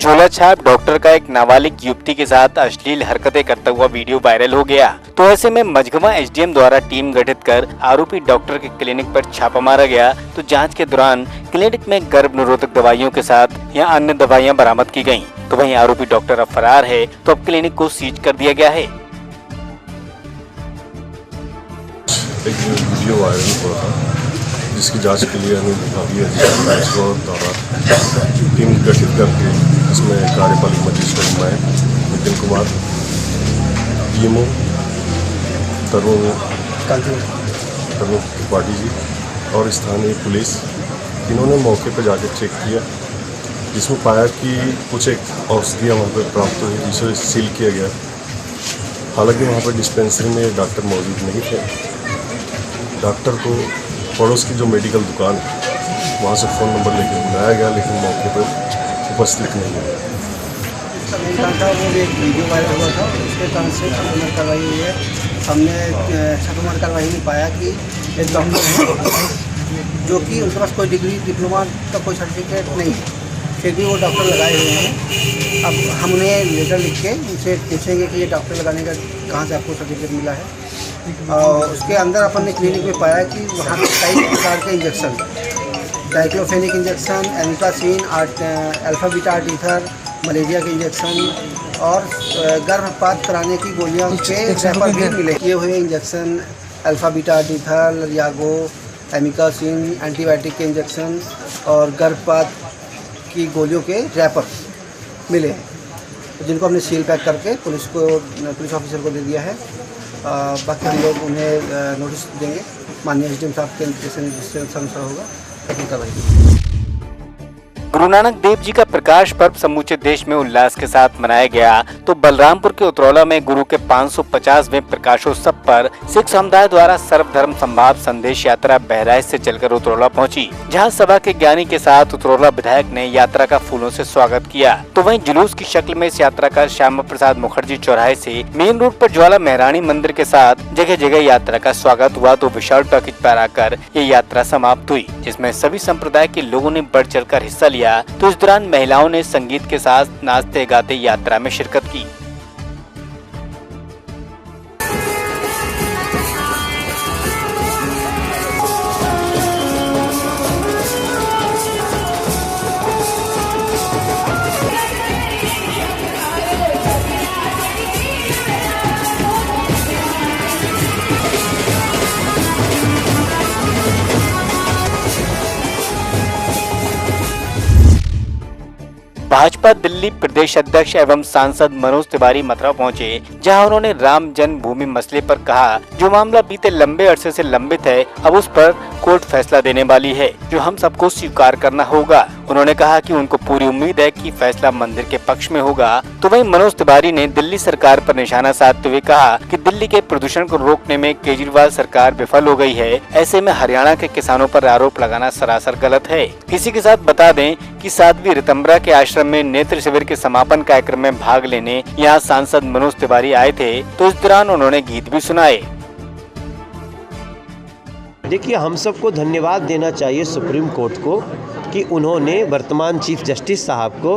झोला छाप डॉक्टर का एक नाबालिग युवती के साथ अश्लील हरकतें करता हुआ वीडियो वायरल हो गया। तो ऐसे में मझगवां एसडीएम द्वारा टीम गठित कर आरोपी डॉक्टर के क्लिनिक पर छापा मारा गया। तो जांच के दौरान क्लिनिक में गर्भ निरोधक दवाइयों के साथ या अन्य दवाइयां बरामद की गयी। तो वहीं आरोपी डॉक्टर अब फरार है, तो अब क्लिनिक को सीज कर दिया गया है। एक वीडियो वायरल हुआ था जिसकी जांच के लिए अभी द्वारा टीम गठित करके इसमें कार्यपालिक मजिस्ट्रेट मैं नितिन कुमार, डीएमओ तरुण त्रिपाठी जी और स्थानीय पुलिस, इन्होंने मौके पर जाकर चेक किया, जिसमें पाया कि कुछ एक औषधियाँ वहाँ पर प्राप्त हुई जिसे सील किया गया। हालांकि वहाँ पर डिस्पेंसरी में डॉक्टर मौजूद नहीं थे। डॉक्टर को पड़ोस की जो मेडिकल दुकान है वहाँ से फ़ोन नंबर लेकर बुलाया गया, लेकिन मौके पर उपस्थित नहीं हुआ। वो एक वीडियो वायरल हुआ था, उसके कारण से छापेमार कार्रवाई हुई है। हमने छापेमार कार्रवाई में पाया कि एक डॉक्टर है जो कि उनके पास कोई डिग्री डिप्लोमा का कोई सर्टिफिकेट नहीं है, फिर भी वो डॉक्टर लगाए हुए हैं। अब हम उन्हें लेटर लिख के उनसे पूछेंगे कि ये डॉक्टर लगाने का कहाँ से आपको सर्टिफिकेट मिला है। और उसके अंदर अपन ने क्लिनिक में पाया कि वहाँ पर कई प्रकार के injection, diclofenac injection, amikacin, alpha beta arteether, malaria के इंजेक्शन और गर्भपात कराने की गोलियों के रैपर भी मिले। किए हुए injection alpha beta आर्टिथर, यागो, amikacin, antibiotic के इंजेक्शन और गर्भपात की गोलियों के रैपर मिले, जिनको हमने सील पैक करके पुलिस ऑफिसर को दे दिया है। बाकी हम लोग उन्हें नोटिस देंगे, माननीय एसडीएम साहब के निर्देश अनुसार होगा अपनी कार्रवाई। गुरु नानक देव जी का प्रकाश पर्व समूचे देश में उल्लास के साथ मनाया गया। तो बलरामपुर के उतरौला में गुरु के 550वें प्रकाशोत्सव पर सिख समुदाय द्वारा सर्वधर्म संभाव संदेश यात्रा बहराइच से चलकर उतरौला पहुंची, जहां सभा के ज्ञानी के साथ उतरौला विधायक ने यात्रा का फूलों से स्वागत किया। तो वहीं जुलूस की शक्ल में इस यात्रा का श्यामा प्रसाद मुखर्जी चौराहे से मेन रोड पर ज्वाला मेहरानी मंदिर के साथ जगह जगह यात्रा का स्वागत हुआ। तो विशाल टॉकीज पर आकर ये यात्रा समाप्त हुई, जिसमें सभी संप्रदाय के लोगों ने बढ़ चढ़कर हिस्सा लिया। तो इस दौरान महिलाओं ने संगीत के साथ नाचते गाते यात्रा में शिरकत की। भाजपा दिल्ली प्रदेश अध्यक्ष एवं सांसद मनोज तिवारी मथुरा पहुंचे, जहां उन्होंने राम जन्मभूमि मसले पर कहा, जो मामला बीते लंबे अरसे से लंबित है, अब उस पर कोर्ट फैसला देने वाली है, जो हम सबको स्वीकार करना होगा। उन्होंने कहा कि उनको पूरी उम्मीद है कि फैसला मंदिर के पक्ष में होगा। तो वहीं मनोज तिवारी ने दिल्ली सरकार पर निशाना साधते हुए कहा कि दिल्ली के प्रदूषण को रोकने में केजरीवाल सरकार विफल हो गई है। ऐसे में हरियाणा के किसानों पर आरोप लगाना सरासर गलत है। इसी के साथ बता दें कि साध्वी ऋतंबरा के आश्रम में नेत्र शिविर के समापन कार्यक्रम में भाग लेने यहाँ सांसद मनोज तिवारी आए थे। तो इस दौरान उन्होंने गीत भी सुनाए। देखिए, हम सबको धन्यवाद देना चाहिए सुप्रीम कोर्ट को कि उन्होंने वर्तमान चीफ जस्टिस साहब को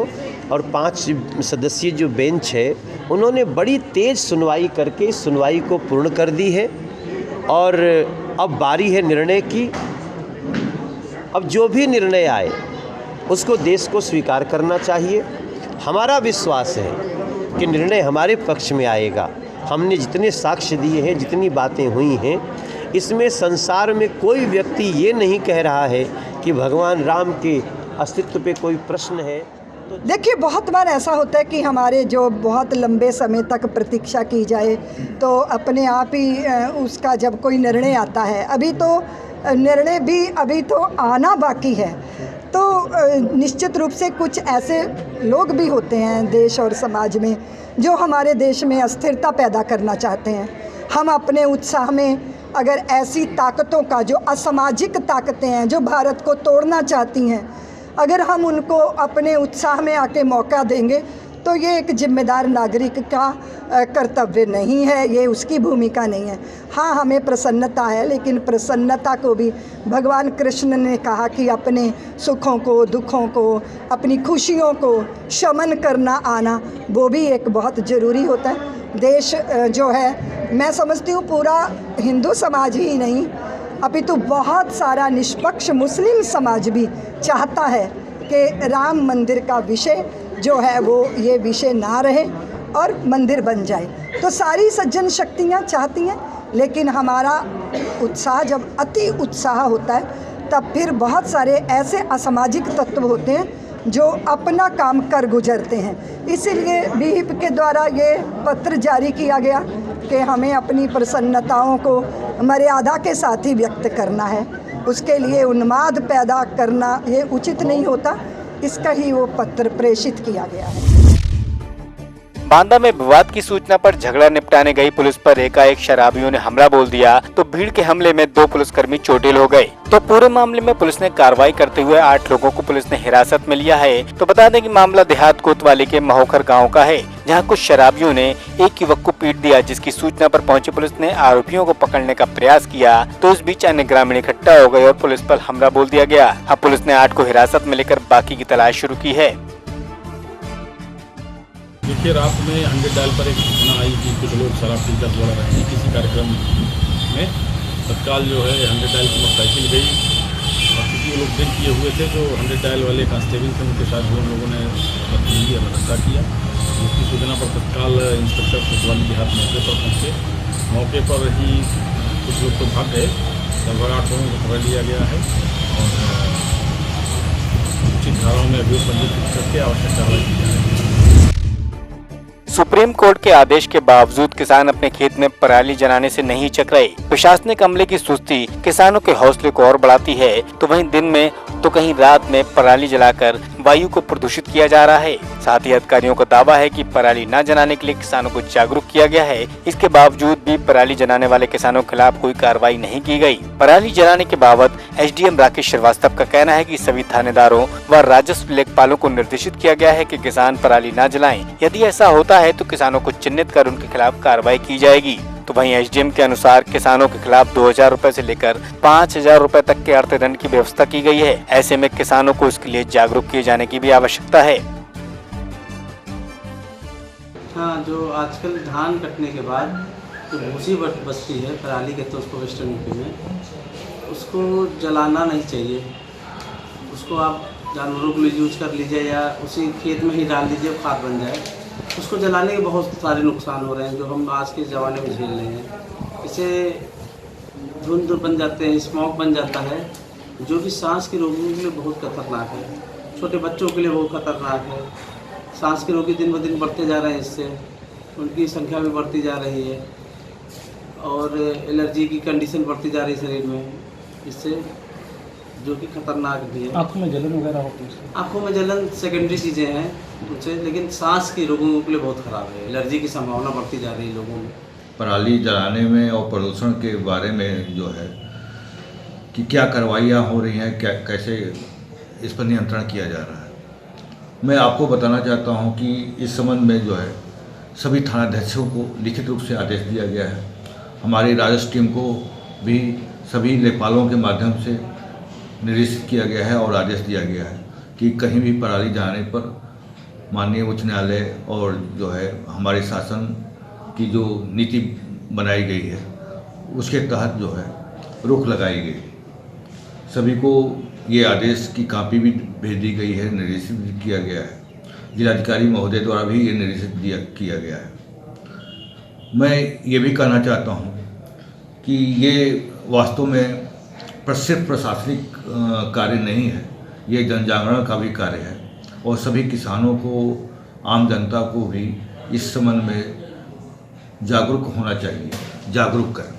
और 5 सदस्यीय जो बेंच है, उन्होंने बड़ी तेज़ सुनवाई करके सुनवाई को पूर्ण कर दी है। और अब बारी है निर्णय की। अब जो भी निर्णय आए उसको देश को स्वीकार करना चाहिए। हमारा विश्वास है कि निर्णय हमारे पक्ष में आएगा। हमने जितने साक्ष्य दिए हैं, जितनी बातें हुई हैं, इसमें संसार में कोई व्यक्ति ये नहीं कह रहा है कि भगवान राम के अस्तित्व पे कोई प्रश्न है। तो देखिए, बहुत बार ऐसा होता है कि हमारे जो बहुत लंबे समय तक प्रतीक्षा की जाए तो अपने आप ही उसका जब कोई निर्णय आता है, अभी तो निर्णय भी अभी तो आना बाकी है। तो निश्चित रूप से कुछ ऐसे लोग भी होते हैं देश और समाज में जो हमारे देश में अस्थिरता पैदा करना चाहते हैं। हम अपने उत्साह में अगर ऐसी ताकतों का, जो असामाजिक ताकतें हैं जो भारत को तोड़ना चाहती हैं, अगर हम उनको अपने उत्साह में आके मौका देंगे तो ये एक जिम्मेदार नागरिक का कर्तव्य नहीं है, ये उसकी भूमिका नहीं है। हाँ, हमें प्रसन्नता है, लेकिन प्रसन्नता को भी भगवान कृष्ण ने कहा कि अपने सुखों को, दुखों को, अपनी खुशियों को शमन करना आना, वो भी एक बहुत ज़रूरी होता है। देश जो है, मैं समझती हूँ पूरा हिंदू समाज ही नहीं अपितु बहुत सारा निष्पक्ष मुस्लिम समाज भी चाहता है कि राम मंदिर का विषय जो है वो ये विषय ना रहे और मंदिर बन जाए। तो सारी सज्जन शक्तियाँ चाहती हैं, लेकिन हमारा उत्साह जब अति उत्साह होता है तब फिर बहुत सारे ऐसे असामाजिक तत्व होते हैं जो अपना काम कर गुजरते हैं। इसीलिए विहिप के द्वारा ये पत्र जारी किया गया कि हमें अपनी प्रसन्नताओं को मर्यादा के साथ ही व्यक्त करना है, उसके लिए उन्माद पैदा करना ये उचित नहीं होता, इसका ही वो पत्र प्रेषित किया गया है। बांदा में विवाद की सूचना पर झगड़ा निपटाने गई पुलिस पर एकाएक शराबियों ने हमला बोल दिया तो भीड़ के हमले में 2 पुलिसकर्मी चोटिल हो गए। तो पूरे मामले में पुलिस ने कार्रवाई करते हुए 8 लोगों को पुलिस ने हिरासत में लिया है। तो बता दें कि मामला देहात कोतवाली के महोखर गांव का है, जहां कुछ शराबियों ने एक युवक को पीट दिया, जिसकी सूचना पर पहुंची पुलिस ने आरोपियों को पकड़ने का प्रयास किया तो इस बीच अन्य ग्रामीण इकट्ठा हो गए और पुलिस पर हमला बोल दिया गया। अब पुलिस ने 8 को हिरासत में लेकर बाकी की तलाश शुरू की है। देखिए, रात में 100 डायल पर एक सूचना आई कि कुछ लोग शराब पीकर दौड़ रहे हैं किसी कार्यक्रम में। तत्काल जो है 100 डायल की मोटरसाइकिल गई और क्योंकि लोग ड्रिंक किए हुए थे तो 100 डायल वाले कांस्टेबल थे, उनके साथ भी उन लोगों ने बदतमीजी और धक्का किया। उसकी सूचना पर तत्काल इंस्पेक्टर कोतवाली देहात मौके पर पहुँचे। मौके पर ही कुछ लोग तो भाग गए, लगभग 8 लोगों को पकड़ लिया गया है और उचित धाराओं में अभियोग पंजीकृत करके आवश्यक कार्रवाई की जा रही है। सुप्रीम कोर्ट के आदेश के बावजूद किसान अपने खेत में पराली जलाने से नहीं हिचक रहे। प्रशासनिक अमले की सुस्ती किसानों के हौसले को और बढ़ाती है, तो वहीं दिन में तो कहीं रात में पराली जलाकर वायु को प्रदूषित किया जा रहा है। साथ ही अधिकारियों का दावा है कि पराली न जलाने के लिए किसानों को जागरूक किया गया है। इसके बावजूद भी पराली जलाने वाले किसानों के खिलाफ कोई कार्रवाई नहीं की गई। पराली जलाने के बाबत एसडीएम राकेश श्रीवास्तव का कहना है कि सभी थानेदारों व राजस्व लेखपालों को निर्देशित किया गया है कि किसान पराली न जलाएं। यदि ऐसा होता है तो किसानों को चिन्हित कर उनके खिलाफ कार्रवाई की जाएगी। तो वहीं एसडीएम के अनुसार किसानों के खिलाफ 2000 रुपए से लेकर 5000 रुपए तक के अर्थदंड की व्यवस्था की गई है। ऐसे में किसानों को इसके लिए जागरूक किए जाने की भी आवश्यकता है। हाँ, जो आजकल धान कटने के बाद जो भूसी बचती है, पराली कहते हैं उसको वेस्टर्न यूपी में, उसको जलाना नहीं चाहिए। उसको आप जानवरों के लिए यूज कर लीजिए या उसी खेत में ही डाल दीजिए, खाद बन जाए। उसको जलाने के बहुत सारे नुकसान हो रहे हैं जो हम आज के ज़माने में झेल रहे हैं। इससे धुंध बन जाते हैं, स्मोक बन जाता है, जो कि सांस के रोगों के लिए बहुत खतरनाक है। छोटे बच्चों के लिए बहुत खतरनाक है। सांस के रोगी दिन ब दिन बढ़ते जा रहे हैं, इससे उनकी संख्या भी बढ़ती जा रही है और एलर्जी की कंडीशन बढ़ती जा रही है शरीर में, इससे जो कि खतरनाक भी है। आँखों में जलन वगैरह होती है? आँखों में जलन सेकेंडरी चीज़ें हैं उनसे, लेकिन सांस के रोगों के लिए बहुत ख़राब है। एलर्जी की संभावना बढ़ती जा रही है लोगों में। पराली जलाने में और प्रदूषण के बारे में जो है कि क्या कार्रवाइयाँ हो रही हैं, क्या कैसे इस पर नियंत्रण किया जा रहा है। मैं आपको बताना चाहता हूं कि इस संबंध में जो है सभी थानाध्यक्षों को लिखित रूप से आदेश दिया गया है। हमारी राजस्व टीम को भी सभी लेखपालों के माध्यम से निर्देशित किया गया है और आदेश दिया गया है कि कहीं भी पराली जलाने पर माननीय उच्च न्यायालय और जो है हमारे शासन की जो नीति बनाई गई है उसके तहत जो है रोक लगाई गई। सभी को ये आदेश की कापी भी भेज दी गई है, निर्देशित भी किया गया है। जिलाधिकारी महोदय द्वारा भी ये निर्देशित किया गया है। मैं ये भी कहना चाहता हूँ कि ये वास्तव में सिर्फ प्रशासनिक कार्य नहीं है, ये जन जागरण का भी कार्य है और सभी किसानों को, आम जनता को भी इस संबंध में जागरूक होना चाहिए, जागरूक करें।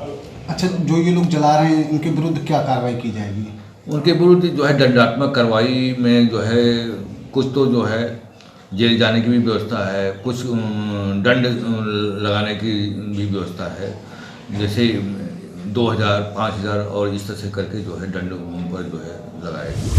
अच्छा, जो ये लोग जला रहे हैं उनके विरुद्ध क्या कार्रवाई की जाएगी? उनके विरुद्ध जो है दंडात्मक कार्रवाई में जो है कुछ तो जो है जेल जाने की भी व्यवस्था है, कुछ दंड लगाने की भी व्यवस्था है, जैसे 2000, 5000 और इस तरह से करके जो है दंड पर जो है लगाएगी।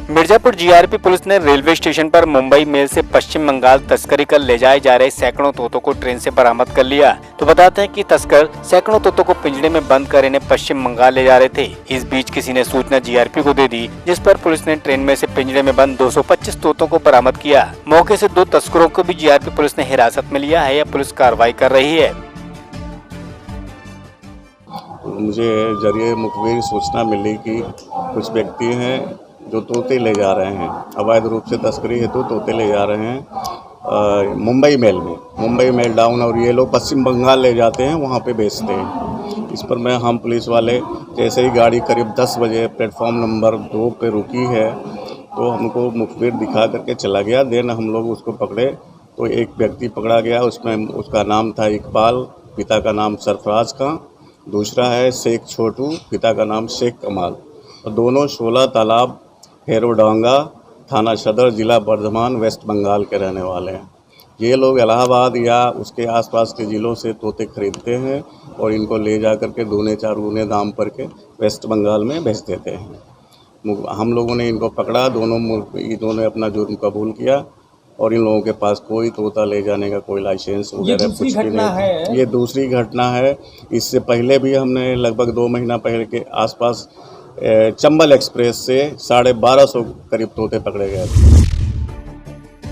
मिर्जापुर जीआरपी पुलिस ने रेलवे स्टेशन पर मुंबई मेल से पश्चिम बंगाल तस्करी कर ले जाए जा रहे सैकड़ों तोतों को ट्रेन से बरामद कर लिया। तो बताते हैं कि तस्कर सैकड़ों तोतों को पिंजरे में बंद कर इन्हें पश्चिम बंगाल ले जा रहे थे। इस बीच किसी ने सूचना जीआरपी को दे दी, जिस पर पुलिस ने ट्रेन में से पिंजरे में बंद 225 तोतों को बरामद किया। मौके से 2 तस्करों को भी जीआरपी पुलिस ने हिरासत में लिया है या पुलिस कार्रवाई कर रही है। मुझे जरिए मुखबिर सूचना मिली कि कुछ व्यक्ति हैं जो तोते ले जा रहे हैं, अवैध रूप से तस्करी हेतु तोते ले जा रहे हैं मुंबई मेल डाउन, और ये लोग पश्चिम बंगाल ले जाते हैं, वहाँ पे बेचते हैं। इस पर हम पुलिस वाले जैसे ही गाड़ी करीब 10 बजे प्लेटफॉर्म नंबर 2 पे रुकी है तो हमको मुखबिर दिखा करके चला गया। देन हम लोग उसको पकड़े तो एक व्यक्ति पकड़ा गया, उसमें उसका नाम था इकबाल, पिता का नाम सरफराज खां, दूसरा है शेख छोटू, पिता का नाम शेख कमाल, और दोनों 16 तालाब हेरोडांगा थाना सदर जिला बर्धमान वेस्ट बंगाल के रहने वाले हैं। ये लोग इलाहाबाद या उसके आसपास के ज़िलों से तोते खरीदते हैं और इनको ले जा कर के 2-4 गुने दाम पर के वेस्ट बंगाल में बेच देते हैं। हम लोगों ने इनको पकड़ा, दोनों ने अपना जुर्म कबूल किया और इन लोगों के पास कोई तोता ले जाने का कोई लाइसेंस वगैरह कुछ भी नहीं है। ये दूसरी घटना है। इससे पहले भी हमने लगभग 2 महीना पहले के आसपास चंबल एक्सप्रेस से 1250 करीब तोते पकड़े गए थे।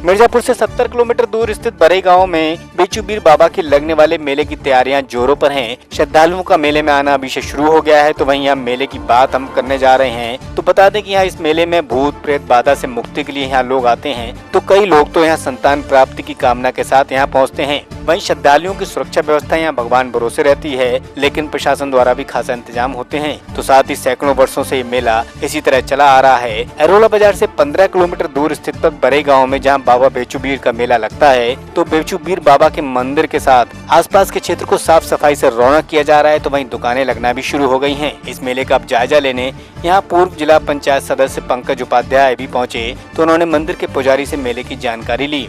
मिर्जापुर से 70 किलोमीटर दूर स्थित बड़े गांव में बेचूबीर बाबा के लगने वाले मेले की तैयारियां जोरों पर हैं। श्रद्धालुओं का मेले में आना अभी से शुरू हो गया है। तो वहीं यहाँ मेले की बात हम करने जा रहे हैं। तो बता दें कि यहाँ इस मेले में भूत प्रेत बाधा से मुक्ति के लिए यहाँ लोग आते हैं। तो कई लोग तो यहाँ संतान प्राप्ति की कामना के साथ यहाँ पहुँचते हैं। वहीं श्रद्धालुओं की सुरक्षा व्यवस्था यहाँ भगवान भरोसे रहती है, लेकिन प्रशासन द्वारा भी खासा इंतजाम होते हैं। तो साथ ही सैकड़ों वर्षों से ये मेला इसी तरह चला आ रहा है। अरोला बाजार से 15 किलोमीटर दूर स्थित बड़े गांव में जहां बाबा बेचूबीर का मेला लगता है, तो बेचूबीर बाबा के मंदिर के साथ आसपास के क्षेत्र को साफ सफाई से रौनक किया जा रहा है। तो वहीं दुकानें लगना भी शुरू हो गई हैं। इस मेले का अब जायजा लेने यहाँ पूर्व जिला पंचायत सदस्य पंकज उपाध्याय भी पहुँचे। तो उन्होंने मंदिर के पुजारी से मेले की जानकारी ली।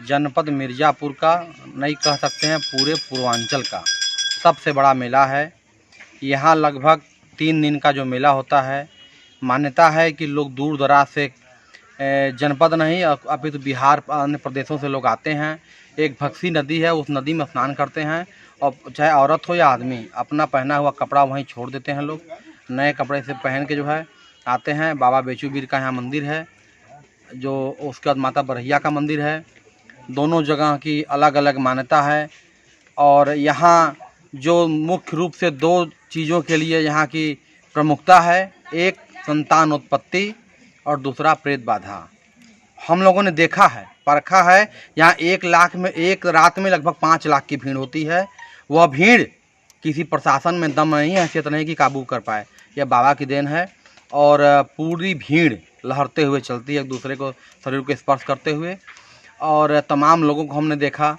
जनपद मिर्ज़ापुर का, नहीं कह सकते हैं पूरे पूर्वांचल का सबसे बड़ा मेला है। यहाँ लगभग 3 दिन का जो मेला होता है, मान्यता है कि लोग दूर दराज से जनपद नहीं अपितु बिहार अन्य प्रदेशों से लोग आते हैं। एक भक्सी नदी है, उस नदी में स्नान करते हैं और चाहे औरत हो या आदमी अपना पहना हुआ कपड़ा वहीं छोड़ देते हैं। लोग नए कपड़े से पहन के जो है आते हैं। बाबा बेचूबीर का यहाँ मंदिर है, जो उसके बाद माता बरहिया का मंदिर है। दोनों जगह की अलग अलग मान्यता है। और यहाँ जो मुख्य रूप से 2 चीज़ों के लिए यहाँ की प्रमुखता है, एक संतान उत्पत्ति और दूसरा प्रेत बाधा। हम लोगों ने देखा है, परखा है। यहाँ 1 लाख में एक रात में लगभग 5 लाख की भीड़ होती है। वह भीड़ किसी प्रशासन में दम नहीं है, हैसियत नहीं कि काबू कर पाए। यह बाबा की देन है। और पूरी भीड़ लहरते हुए चलती है, एक दूसरे को शरीर को स्पर्श करते हुए। और तमाम लोगों को हमने देखा।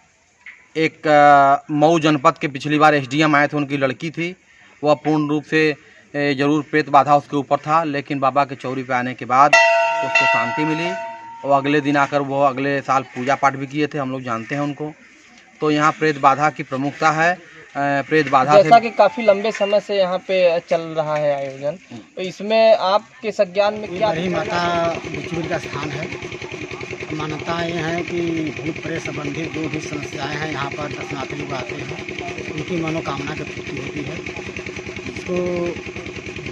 एक मऊ जनपद के पिछली बार एसडीएम आए थे, उनकी लड़की थी, वह पूर्ण रूप से जरूर प्रेत बाधा उसके ऊपर था, लेकिन बाबा के चौरी पे आने के बाद उसको शांति मिली और अगले दिन आकर वो अगले साल पूजा पाठ भी किए थे। हम लोग जानते हैं उनको। तो यहाँ प्रेत बाधा की प्रमुखता है। प्रेत बाधा जैसा कि काफ़ी लंबे समय से यहाँ पे चल रहा है आयोजन, तो इसमें आपके संज्ञान में क्या? बड़ी माता बेचूबीर का स्थान है। मान्यताएँ ये हैं कि भूत प्रेत संबंधित जो भी समस्याएं हैं यहाँ पर दर्शनार्थी लोग आते हैं, उनकी मनोकामना की पूर्ति होती है। तो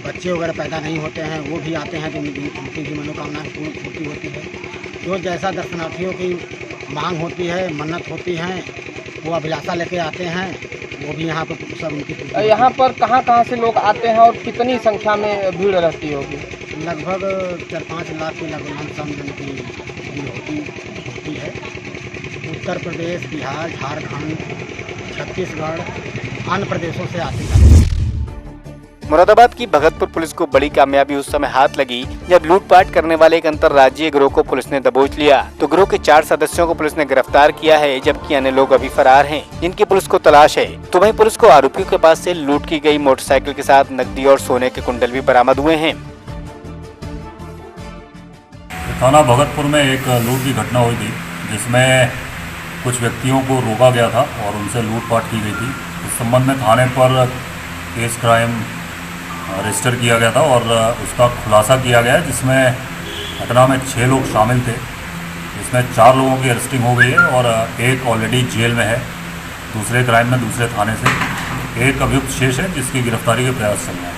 बच्चे वगैरह पैदा नहीं होते हैं, वो भी आते हैं तो उनकी भी मनोकामना की पूर्ति होती है। जो जैसा दर्शनार्थियों की मांग होती है, मन्नत होती है, वो अभिलाषा लेके आते हैं, वो भी यहाँ पर सब उनकी। यहाँ पर कहाँ से लोग आते हैं और कितनी संख्या में भीड़ रहती होगी? लगभग 4-5 लाख के लगभग जन की भीड़ होती है। उत्तर प्रदेश, बिहार, झारखंड, छत्तीसगढ़, अन्य प्रदेशों से आते हैं। मुरादाबाद की भगतपुर पुलिस को बड़ी कामयाबी उस समय हाथ लगी जब लूटपाट करने वाले एक अंतर्राज्यीय गिरोह को पुलिस ने दबोच लिया। तो गिरोह के 4 सदस्यों को पुलिस ने गिरफ्तार किया है, जबकि अन्य लोग अभी फरार हैं, जिनकी पुलिस को तलाश है। तो वहीं पुलिस को आरोपियों के पास से लूट की गई मोटरसाइकिल के साथ नकदी और सोने के कुंडल भी बरामद हुए हैं। थाना भगतपुर में एक लूट की घटना हुई थी, जिसमें कुछ व्यक्तियों को रोका गया था और उनसे लूटपाट की गई थी। इस संबंध में थाने पर केस क्राइम रजिस्टर किया गया था और उसका खुलासा किया गया है, जिसमें घटना में 6 लोग शामिल थे, जिसमें 4 लोगों की अरेस्टिंग हो गई है और एक ऑलरेडी जेल में है दूसरे क्राइम में दूसरे थाने से। एक अभियुक्त शेष है जिसकी गिरफ्तारी के प्रयास चल रहे हैं।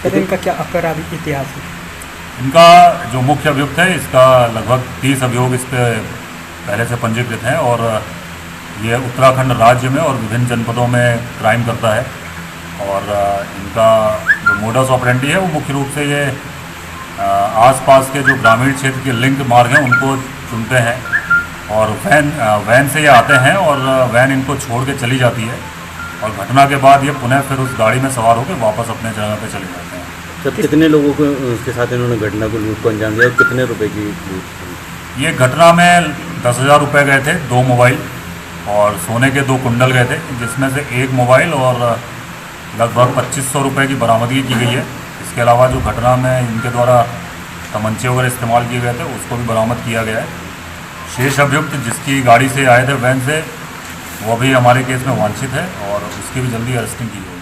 तो इनका क्या आपराधिक इतिहास है? इनका जो मुख्य अभियुक्त है, इसका लगभग 30 अभियोग इस पर पहले से पंजीकृत हैं और ये उत्तराखंड राज्य में और विभिन्न जनपदों में क्राइम करता है। और इनका जो मोडस ऑपरेंडी है वो मुख्य रूप से ये आसपास के जो ग्रामीण क्षेत्र के लिंक मार्ग हैं उनको चुनते हैं और वैन से ये आते हैं और वैन इनको छोड़ के चली जाती है और घटना के बाद ये पुनः फिर उस गाड़ी में सवार होकर वापस अपने जगह पे चले जाते हैं। तब कितने लोगों को उसके साथ इन्होंने घटना को लूट को अंजाम दिया और कितने रुपए की लूट? ये घटना में 10,000 रुपये गए थे, 2 मोबाइल और सोने के 2 कुंडल गए थे, जिसमें से 1 मोबाइल और लगभग 2500 रुपये की बरामदगी की गई है। इसके अलावा जो घटना में इनके द्वारा तमंचे वगैरह इस्तेमाल किए गए थे उसको भी बरामद किया गया है। शेष अभियुक्त जिसकी गाड़ी से आए थे वैन से, वो भी हमारे केस में वांछित है और उसकी भी जल्दी अरेस्टिंग की जाएगी।